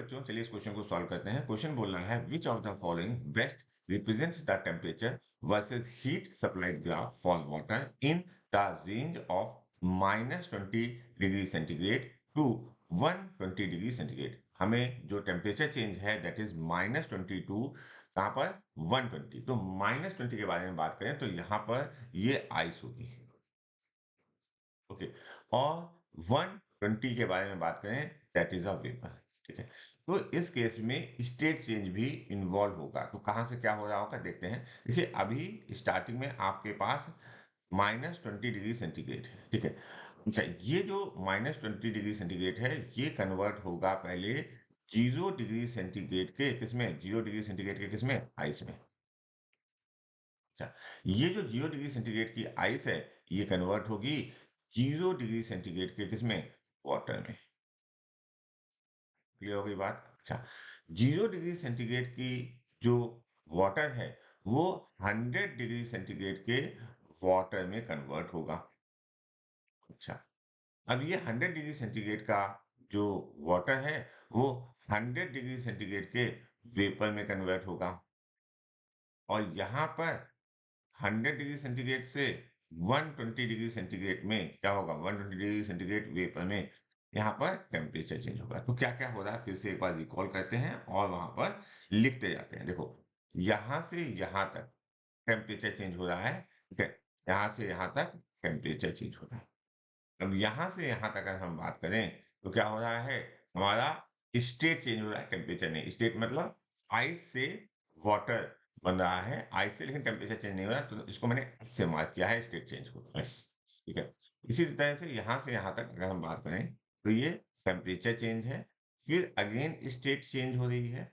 बच्चों, चलिए इस क्वेश्चन को सॉल्व करते हैं। क्वेश्चन बोल रहा है which of the following best represents the temperature versus heat supplied graph for water in the range of -20 degree centigrade to 120 degree centigrade. हमें जो टेम्परेचर चेंज है दैट इज -22 कहाँ पर 120। तो -20 के बारे में बात करें तो यहाँ पर ये आइस होगी, ओके। और 120 के बारे में बात करें दैट इज अ वेपर, ठीक है। तो इस केस में स्टेट चेंज भी इन्वॉल्व होगा। तो कहाँ से क्या हो रहा होगा देखते हैं। देखिए अभी स्टार्टिंग में आपके पास -20 डिग्री सेंटीग्रेड है, ठीक है। अच्छा, ये जो -20 डिग्री सेंटीग्रेड है ये कन्वर्ट होगा पहले 0 डिग्री सेंटीग्रेड के किसमें, 0 डिग्री सेंटीग्रेड के किसमें, आइस में। अच्छा, ये जो 0 डिग्री सेंटीग्रेड की आइस है ये कन्वर्ट होगी 0 डिग्री सेंटीग्रेड के किसमें, वाटर में। क्लियर हो गई बात। अच्छा, 0 डिग्री सेंटीग्रेड की जो वाटर है वो 100 डिग्री सेंटीग्रेड के वाटर में कन्वर्ट होगा। अच्छा, अब ये 100 डिग्री सेंटीग्रेड का जो वाटर है वो 100 डिग्री सेंटीग्रेड के वेपर में कन्वर्ट होगा। और यहाँ पर 100 डिग्री सेंटीग्रेड से 120 डिग्री सेंटीग्रेड में क्या होगा, 120 डिग्री सेंटीग्रेड वेपर में यहाँ पर टेम्परेचर चेंज होगा। तो क्या क्या हो रहा है फिर से एक बार रिकॉल करते हैं और वहां पर लिखते जाते हैं। देखो, यहां से यहां तक टेम्परेचर चेंज हो रहा है, ठीक है। यहां से यहां तक टेम्परेचर चेंज हो रहा है। अब यहां से यहां तक अगर हम बात करें तो क्या हो रहा है, हमारा स्टेट चेंज हो रहा है, टेम्परेचर नहीं। स्टेट मतलब आइस से वाटर बन रहा है, आइस से, लेकिन टेम्परेचर चेंज नहीं हो रहा। तो इसको मैंने एस से मार्क किया है स्टेट चेंज को, एस, ठीक है। इसी तरह से यहां तक अगर हम बात करें तो ये टेम्परेचर चेंज है, फिर अगेन स्टेट चेंज हो रही है,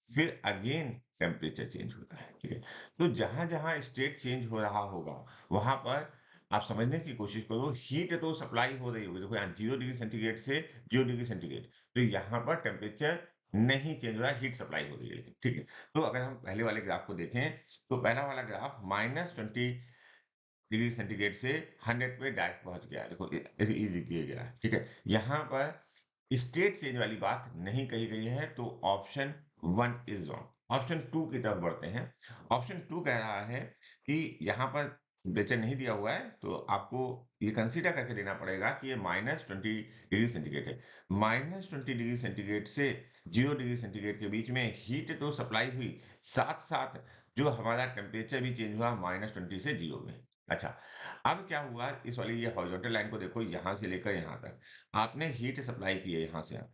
फिर अगेन टेम्परेचर चेंज होता है, ठीक है। तो जहां जहां स्टेट चेंज हो रहा होगा वहां पर आप समझने की कोशिश करो, हीट तो सप्लाई हो रही होगी। देखो यहाँ 0 डिग्री सेंटीग्रेड से 0 डिग्री सेंटीग्रेड, तो यहाँ पर टेम्परेचर नहीं चेंज हो रहा है, हीट सप्लाई हो रही है लेकिन, ठीक है। तो अगर हम पहले वाले ग्राफ को देखें तो पहला वाला ग्राफ -20 डिग्री सेंटीग्रेड से 100 पे डायरेक्ट पहुंच गया है। देखो ऐसे इजी किया गया है, ठीक है। यहाँ पर स्टेट चेंज वाली बात नहीं कही गई है, तो ऑप्शन 1 इज रॉन्ग। ऑप्शन 2 की तरफ बढ़ते हैं। ऑप्शन 2 कह रहा है कि यहाँ पर टेम्परेचर नहीं दिया हुआ है, तो आपको ये कंसीडर करके देना पड़ेगा कि ये -20 डिग्री सेंटीग्रेड है। -20 डिग्री सेंटीग्रेड से 0 डिग्री सेंटीग्रेड के बीच में हीट तो सप्लाई हुई, साथ साथ जो हमारा टेम्परेचर भी चेंज हुआ -20 से 0 में। अच्छा, अब क्या हुआ, इस वाली ये हॉरिजॉन्टल लाइन को देखो, यहाँ से लेकर यहाँ तक आपने हीट सप्लाई की है यहाँ से आप,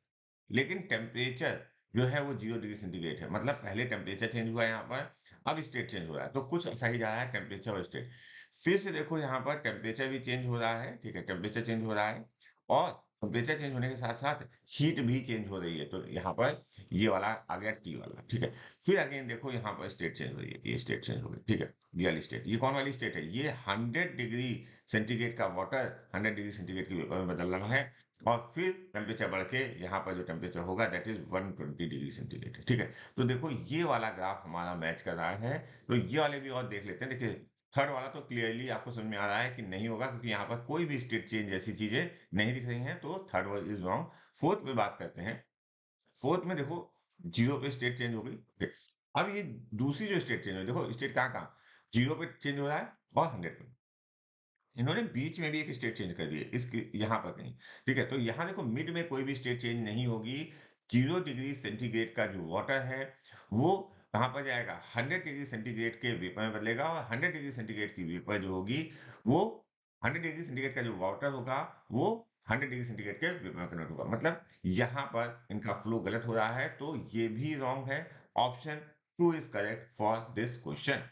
लेकिन टेम्परेचर जो है वो 0 डिग्री सेंटीग्रेड है। मतलब पहले टेम्परेचर चेंज हुआ यहाँ पर, अब स्टेट चेंज हो रहा है। तो कुछ ऐसा ही जा रहा है टेम्परेचर और स्टेट। फिर से देखो यहाँ पर टेम्परेचर भी चेंज हो रहा है, ठीक है, टेम्परेचर चेंज हो रहा है और टेम्परेचर चेंज होने के साथ-साथ हीट भी चेंज हो रही है। तो यहाँ पर ये वाला आ गया टी वाला, ठीक है। फिर अगेन देखो यहाँ पर स्टेट चेंज हो रही है, ये स्टेट चेंज हो गई, ठीक है। ये वाली स्टेट, ये कौन वाली स्टेट है, ये 100 डिग्री सेंटीग्रेड का वाटर 100 डिग्री सेंटीग्रेड के वेपर में बदल रहा है। और फिर टेम्परेचर बढ़ के यहाँ पर जो टेम्परेचर होगा दैट इज 120 डिग्री सेंटीग्रेड, ठीक है। तो देखो ये वाला ग्राफ हमारा मैच कर रहा है। तो ये वाले भी और देख लेते हैं। देखिए थर्ड वाला तो क्लियरली आपको समझ में आ रहा है कि नहीं होगा, क्योंकि यहाँ पर कोई भी स्टेट चेंज जैसी चीजें नहीं दिख रही हैं। तो third one is wrong. Fourth पे बात करते हैं। फोर्थ में देखो 0 पे स्टेट चेंज हो गई, ओके। अब ये दूसरी जो स्टेट चेंज हुई, देखो स्टेट कहाँ कहाँ, 0 पे चेंज हो रहा है और 100 पे। इन्होंने बीच में भी एक स्टेट चेंज कर दी है, इसकी यहाँ पर कहीं, ठीक है। तो यहाँ देखो मिड में कोई भी स्टेट चेंज नहीं होगी। 0 डिग्री सेंटीग्रेड का जो वाटर है वो कहाँ पर जाएगा, 100 डिग्री सेंटीग्रेड के वेपर में बदलेगा। और 100 डिग्री सेंटीग्रेड की वेपर जो होगी वो 100 डिग्री सेंटीग्रेड का जो वाटर होगा वो 100 डिग्री सेंटीग्रेड के वेपर में कन्वर्ट होगा। मतलब यहाँ पर इनका फ्लो गलत हो रहा है, तो ये भी रॉन्ग है। Option 2 is correct for this question.